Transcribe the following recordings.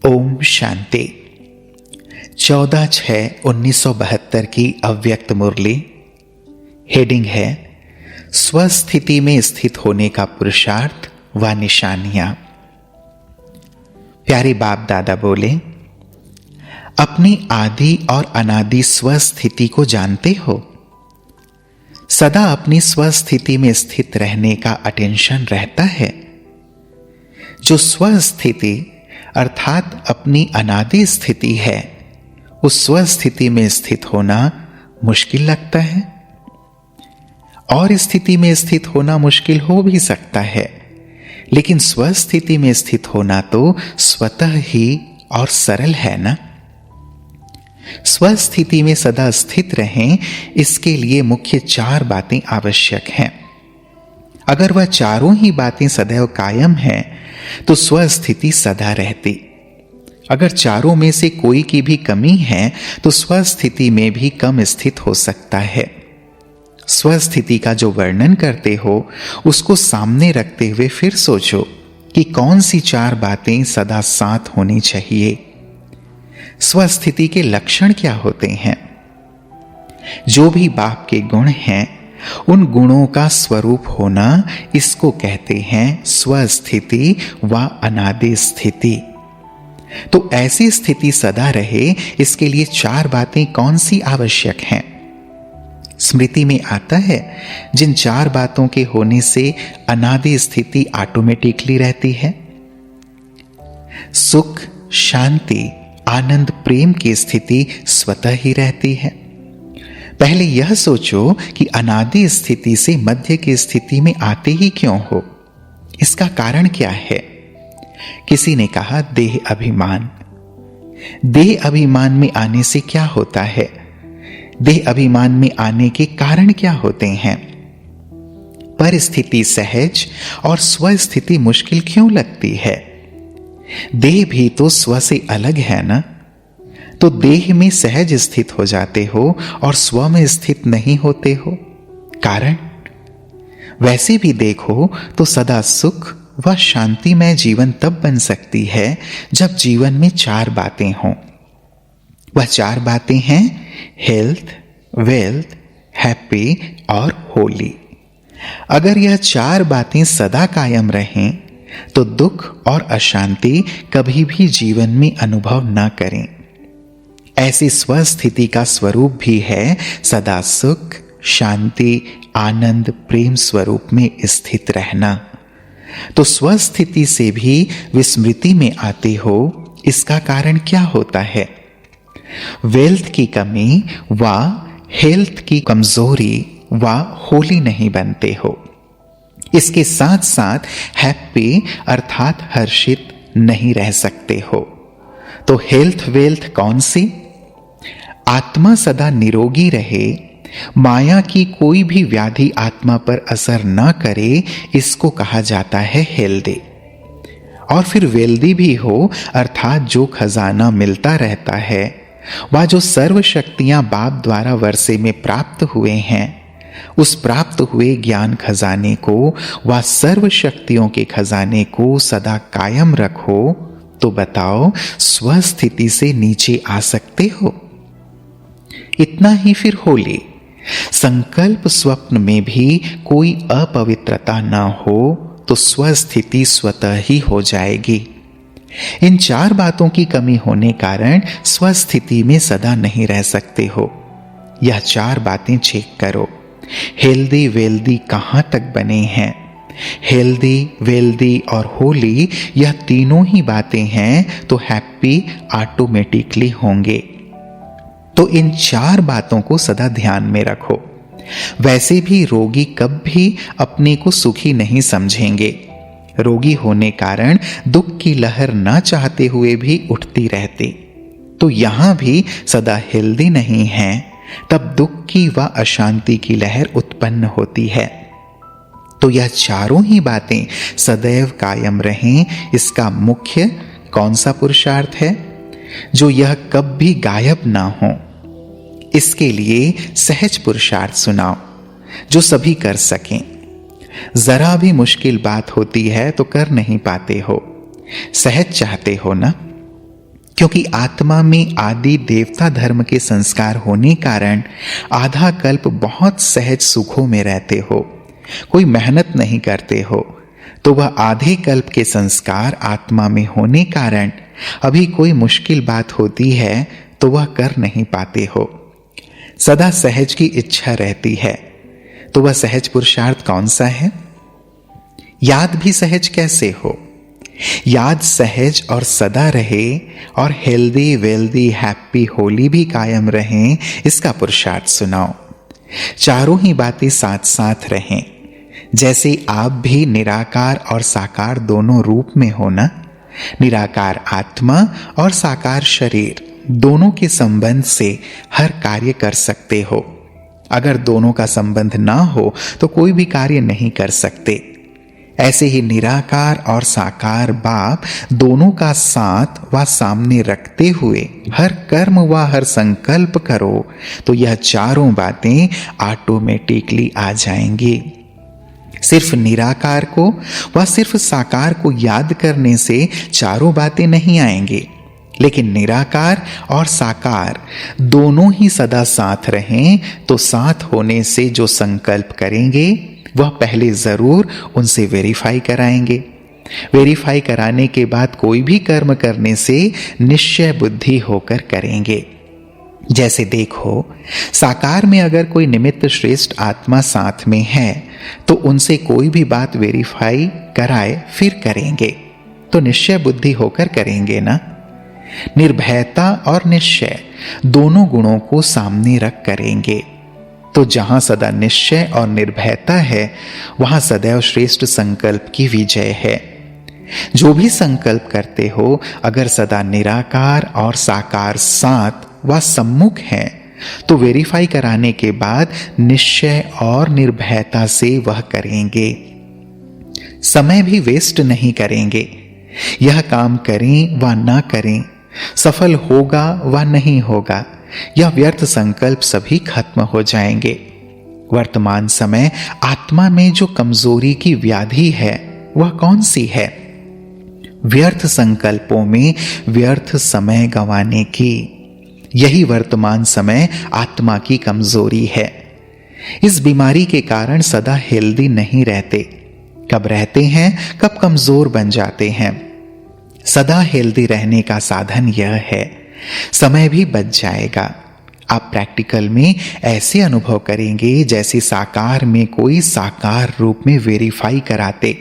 ओम शांति। 14/6/1972 की अव्यक्त मुरली। हेडिंग है स्वस्थिति में स्थित होने का पुरुषार्थ व निशानियां। प्यारे बाप दादा बोले, अपनी आदि और अनादि स्वस्थिति को जानते हो। सदा अपनी स्वस्थिति में स्थित रहने का अटेंशन रहता है। जो स्वस्थिति अर्थात अपनी अनादि स्थिति है, उस स्वस्थिति में स्थित होना मुश्किल लगता है, और स्थिति में स्थित होना मुश्किल हो भी सकता है, लेकिन स्वस्थिति में स्थित होना तो स्वतः ही और सरल है ना। स्वस्थिति में सदा स्थित रहें, इसके लिए मुख्य 4 बातें आवश्यक हैं। अगर वह चारों ही बातें सदैव कायम हैं, तो स्वस्थिति सदा रहती। अगर चारों में से कोई की भी कमी है, तो स्वस्थिति में भी कम स्थित हो सकता है। स्वस्थिति का जो वर्णन करते हो, उसको सामने रखते हुए फिर सोचो कि कौन सी 4 बातें सदा साथ होनी चाहिए। स्वस्थिति के लक्षण क्या होते हैं? जो भी बाप के गुण हैं, उन गुणों का स्वरूप होना, इसको कहते हैं स्वस्थिति व अनादि स्थिति। तो ऐसी स्थिति सदा रहे, इसके लिए 4 बातें कौन सी आवश्यक हैं? स्मृति में आता है, जिन 4 बातों के होने से अनादि स्थिति ऑटोमेटिकली रहती है। सुख, शांति, आनंद, प्रेम की स्थिति स्वतः ही रहती है। पहले यह सोचो कि अनादि स्थिति से मध्य की स्थिति में आते ही क्यों हो। इसका कारण क्या है? किसी ने कहा देह अभिमान। देह अभिमान में आने से क्या होता है? देह अभिमान में आने के कारण क्या होते हैं? परिस्थिति सहज और स्वस्थिति मुश्किल क्यों लगती है? देह भी तो स्व से अलग है ना। तो देह में सहज स्थित हो जाते हो और स्व में स्थित नहीं होते हो। कारण? वैसे भी देखो तो सदा सुख व शांतिमय जीवन तब बन सकती है जब जीवन में 4 बातें हों। वह 4 बातें हैं हेल्थ, वेल्थ, हैप्पी और होली। अगर यह 4 बातें सदा कायम रहें, तो दुख और अशांति कभी भी जीवन में अनुभव न करें। ऐसी स्वस्थिति का स्वरूप भी है सदा सुख, शांति, आनंद, प्रेम स्वरूप में स्थित रहना। तो स्वस्थिति से भी विस्मृति में आते हो, इसका कारण क्या होता है? वेल्थ की कमी व हेल्थ की कमजोरी व होली नहीं बनते हो। इसके साथ साथ हैप्पी अर्थात हर्षित नहीं रह सकते हो। तो हेल्थ वेल्थ कौन सी? आत्मा सदा निरोगी रहे, माया की कोई भी व्याधि आत्मा पर असर न करे, इसको कहा जाता है हेल्दी। और फिर वेल्दी भी हो, अर्थात जो खजाना मिलता रहता है, वह जो सर्व शक्तियां बाप द्वारा वर्षे में प्राप्त हुए हैं, उस प्राप्त हुए ज्ञान खजाने को व सर्व शक्तियों के खजाने को सदा कायम रखो। तो बताओ, स्वस्थिति से नीचे आ सकते हो? इतना ही फिर होली। संकल्प स्वप्न में भी कोई अपवित्रता ना हो, तो स्वस्थिति स्वतः ही हो जाएगी। इन 4 बातों की कमी होने कारण स्वस्थिति में सदा नहीं रह सकते हो। यह 4 बातें चेक करो। हेल्दी वेल्दी कहां तक बने हैं? हेल्दी, वेल्दी और होली, यह तीनों ही बातें हैं, तो हैप्पी ऑटोमेटिकली होंगे। तो इन 4 बातों को सदा ध्यान में रखो। वैसे भी रोगी कब भी अपने को सुखी नहीं समझेंगे। रोगी होने कारण दुख की लहर ना चाहते हुए भी उठती रहती। तो यहां भी सदा हेल्दी नहीं है, तब दुख की व अशांति की लहर उत्पन्न होती है। तो यह चारों ही बातें सदैव कायम रहें, इसका मुख्य कौन सा पुरुषार्थ है? जो यह कब भी गायब ना हो। इसके लिए सहज पुरुषार्थ सुनाओ, जो सभी कर सकें। जरा भी मुश्किल बात होती है तो कर नहीं पाते हो, सहज चाहते हो ना। क्योंकि आत्मा में आदि देवता धर्म के संस्कार होने कारण आधा कल्प बहुत सहज सुखों में रहते हो, कोई मेहनत नहीं करते हो, तो वह आधे कल्प के संस्कार आत्मा में होने कारण अभी कोई मुश्किल बात होती है तो वह कर नहीं पाते हो। सदा सहज की इच्छा रहती है, तो वह सहज पुरुषार्थ कौन सा है? याद भी सहज कैसे हो? याद सहज और सदा रहे और हेल्दी वेल्दी हैप्पी होली भी कायम रहें, इसका पुरुषार्थ सुनाओ। चारों ही बातें साथ साथ रहें, जैसे आप भी निराकार और साकार दोनों रूप में हो ना। निराकार आत्मा और साकार शरीर दोनों के संबंध से हर कार्य कर सकते हो। अगर दोनों का संबंध ना हो तो कोई भी कार्य नहीं कर सकते। ऐसे ही निराकार और साकार बाप दोनों का साथ व सामने रखते हुए हर कर्म व हर संकल्प करो तो यह चारों बातें ऑटोमेटिकली आ जाएंगी। सिर्फ निराकार को व सिर्फ साकार को याद करने से चारों बातें नहीं आएंगी, लेकिन निराकार और साकार दोनों ही सदा साथ रहें तो साथ होने से जो संकल्प करेंगे वह पहले जरूर उनसे वेरीफाई कराएंगे। वेरीफाई कराने के बाद कोई भी कर्म करने से निश्चय बुद्धि होकर करेंगे। जैसे देखो, साकार में अगर कोई निमित्त श्रेष्ठ आत्मा साथ में है तो उनसे कोई भी बात वेरीफाई कराए फिर करेंगे, तो निश्चय बुद्धि होकर करेंगे ना। निर्भयता और निश्चय दोनों गुणों को सामने रख करेंगे, तो जहां सदा निश्चय और निर्भयता है वहां सदैव श्रेष्ठ संकल्प की विजय है। जो भी संकल्प करते हो, अगर सदा निराकार और साकार साथ व सम्मुख हैं तो वेरीफाई कराने के बाद निश्चय और निर्भयता से वह करेंगे। समय भी वेस्ट नहीं करेंगे। यह काम करें व ना करें, सफल होगा व नहीं होगा, यह व्यर्थ संकल्प सभी खत्म हो जाएंगे। वर्तमान समय आत्मा में जो कमजोरी की व्याधि है वह कौन सी है? व्यर्थ संकल्पों में व्यर्थ समय गंवाने की। यही वर्तमान समय आत्मा की कमजोरी है। इस बीमारी के कारण सदा हेल्दी नहीं रहते, कब रहते हैं कब कमजोर बन जाते हैं। सदा हेल्दी रहने का साधन यह है, समय भी बच जाएगा। आप प्रैक्टिकल में ऐसे अनुभव करेंगे जैसे साकार में कोई साकार रूप में वेरीफाई कराते।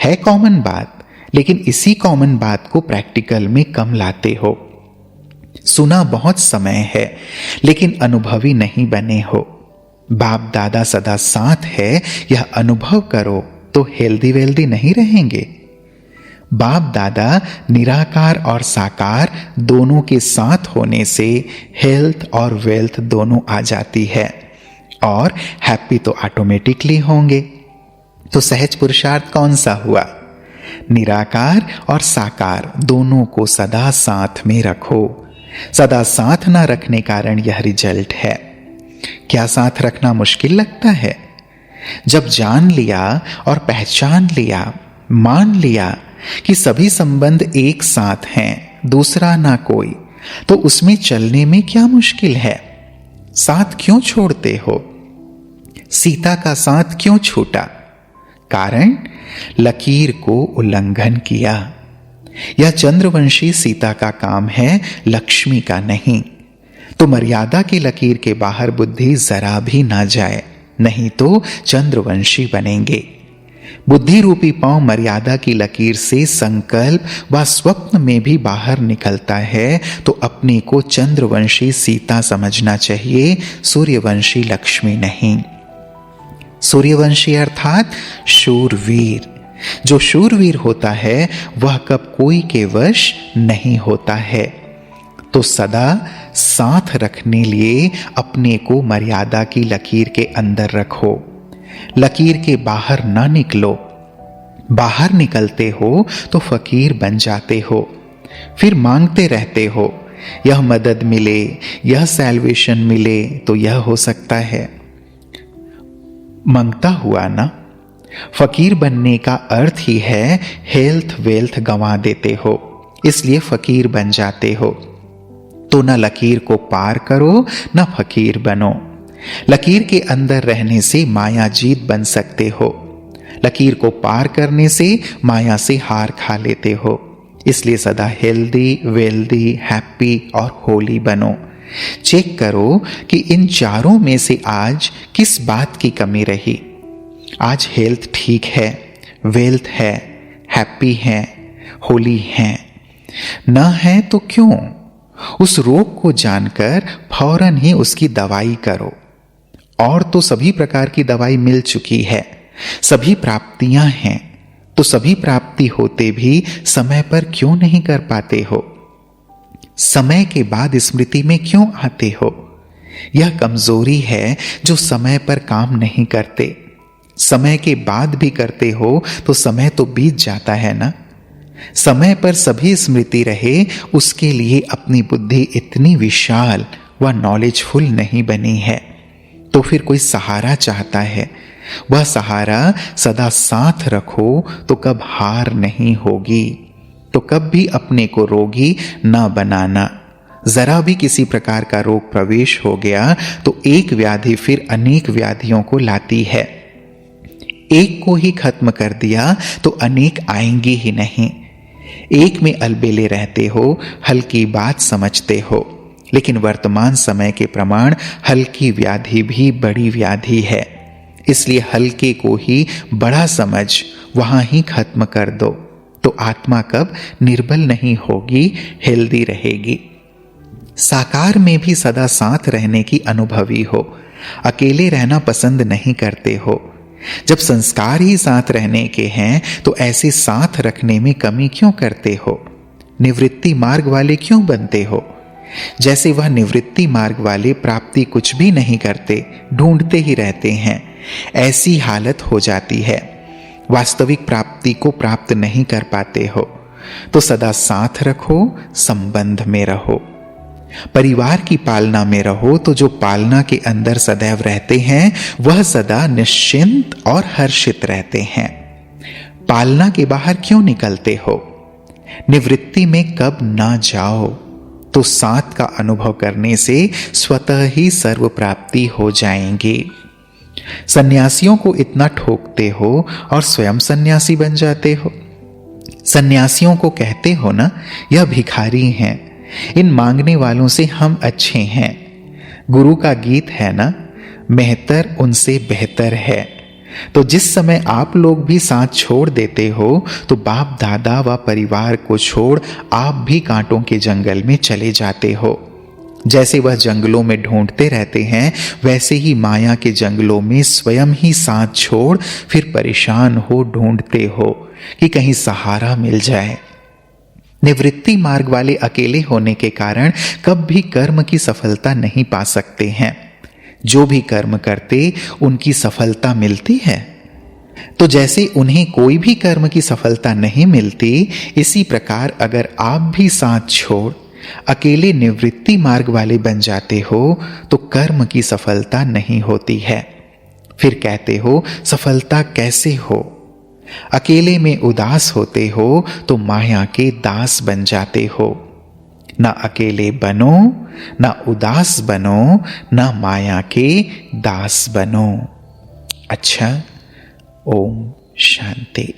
है कॉमन बात, लेकिन इसी कॉमन बात को प्रैक्टिकल में कम लाते हो। सुना बहुत समय है लेकिन अनुभवी नहीं बने हो। बाप दादा सदा साथ है, यह अनुभव करो तो हेल्दी वेल्दी नहीं रहेंगे। बाप दादा निराकार और साकार दोनों के साथ होने से हेल्थ और वेल्थ दोनों आ जाती है और हैप्पी तो ऑटोमेटिकली होंगे। तो सहज पुरुषार्थ कौन सा हुआ? निराकार और साकार दोनों को सदा साथ में रखो। सदा साथ ना रखने कारण यह रिजल्ट है। क्या साथ रखना मुश्किल लगता है? जब जान लिया और पहचान लिया, मान लिया कि सभी संबंध एक साथ हैं, दूसरा ना कोई, तो उसमें चलने में क्या मुश्किल है? साथ क्यों छोड़ते हो? सीता का साथ क्यों छूटा? कारण लकीर को उल्लंघन किया। यह चंद्रवंशी सीता का काम है, लक्ष्मी का नहीं। तो मर्यादा की लकीर के बाहर बुद्धि जरा भी ना जाए, नहीं तो चंद्रवंशी बनेंगे। बुद्धि रूपी पांव मर्यादा की लकीर से संकल्प व स्वप्न में भी बाहर निकलता है तो अपने को चंद्रवंशी सीता समझना चाहिए, सूर्यवंशी लक्ष्मी नहीं। सूर्यवंशी अर्थात शूरवीर। जो शूरवीर होता है वह कब कोई के वश नहीं होता है। तो सदा साथ रखने लिए अपने को मर्यादा की लकीर के अंदर रखो, लकीर के बाहर ना निकलो। बाहर निकलते हो तो फकीर बन जाते हो, फिर मांगते रहते हो, यह मदद मिले, यह सैल्वेशन मिले तो यह हो सकता है। मांगता हुआ ना। फकीर बनने का अर्थ ही है हेल्थ वेल्थ गंवा देते हो। इसलिए फकीर बन जाते हो। तो न लकीर को पार करो न फकीर बनो। लकीर के अंदर रहने से माया जीत बन सकते हो, लकीर को पार करने से माया से हार खा लेते हो। इसलिए सदा हेल्दी, वेल्दी, हैप्पी और होली बनो। चेक करो कि इन चारों में से आज किस बात की कमी रही। आज हेल्थ ठीक है, वेल्थ है, हैप्पी है, होली है, न है तो क्यों? उस रोग को जानकर फौरन ही उसकी दवाई करो। और तो सभी प्रकार की दवाई मिल चुकी है, सभी प्राप्तियां हैं, तो सभी प्राप्ति होते भी समय पर क्यों नहीं कर पाते हो? समय के बाद स्मृति में क्यों आते हो? यह कमजोरी है जो समय पर काम नहीं करते। समय के बाद भी करते हो तो समय तो बीत जाता है ना। समय पर सभी स्मृति रहे, उसके लिए अपनी बुद्धि इतनी विशाल व नॉलेजफुल नहीं बनी है। तो फिर कोई सहारा चाहता है, वह सहारा सदा साथ रखो तो कब हार नहीं होगी। तो कब भी अपने को रोगी ना बनाना। जरा भी किसी प्रकार का रोग प्रवेश हो गया तो एक व्याधि फिर अनेक व्याधियों को लाती है। एक को ही खत्म कर दिया तो अनेक आएंगी ही नहीं। एक में अलबेले रहते हो, हल्की बात समझते हो, लेकिन वर्तमान समय के प्रमाण हल्की व्याधि भी बड़ी व्याधि है। इसलिए हल्के को ही बड़ा समझ वहां ही खत्म कर दो, तो आत्मा कब निर्बल नहीं होगी, हेल्दी रहेगी। साकार में भी सदा साथ रहने की अनुभवी हो, अकेले रहना पसंद नहीं करते हो। जब संस्कार ही साथ रहने के हैं तो ऐसे साथ रखने में कमी क्यों करते हो? निवृत्ति मार्ग वाले क्यों बनते हो? जैसे वह निवृत्ति मार्ग वाले प्राप्ति कुछ भी नहीं करते, ढूंढते ही रहते हैं, ऐसी हालत हो जाती है। वास्तविक प्राप्ति को प्राप्त नहीं कर पाते हो। तो सदा साथ रखो, संबंध में रहो, परिवार की पालना में रहो। तो जो पालना के अंदर सदैव रहते हैं वह सदा निश्चिंत और हर्षित रहते हैं। पालना के बाहर क्यों निकलते हो? निवृत्ति में कब ना जाओ तो साथ का अनुभव करने से स्वतः ही सर्व प्राप्ति हो जाएंगी। सन्यासियों को इतना ठोकते हो और स्वयं सन्यासी बन जाते हो। सन्यासियों को कहते हो ना, यह भिखारी हैं, इन मांगने वालों से हम अच्छे हैं। गुरु का गीत है ना, मेहतर उनसे बेहतर है। तो जिस समय आप लोग भी साथ छोड़ देते हो तो बाप दादा व परिवार को छोड़ आप भी कांटों के जंगल में चले जाते हो। जैसे वह जंगलों में ढूंढते रहते हैं, वैसे ही माया के जंगलों में स्वयं ही साथ छोड़ फिर परेशान हो ढूंढते हो कि कहीं सहारा मिल जाए। निवृत्ति मार्ग वाले अकेले होने के कारण कब भी कर्म की सफलता नहीं पा सकते हैं। जो भी कर्म करते उनकी सफलता मिलती है। तो जैसे उन्हें कोई भी कर्म की सफलता नहीं मिलती, इसी प्रकार अगर आप भी साथ छोड़ अकेले निवृत्ति मार्ग वाले बन जाते हो तो कर्म की सफलता नहीं होती है। फिर कहते हो सफलता कैसे हो? अकेले में उदास होते हो तो माया के दास बन जाते हो। ना अकेले बनो, ना उदास बनो, ना माया के दास बनो। अच्छा, ओम शांति।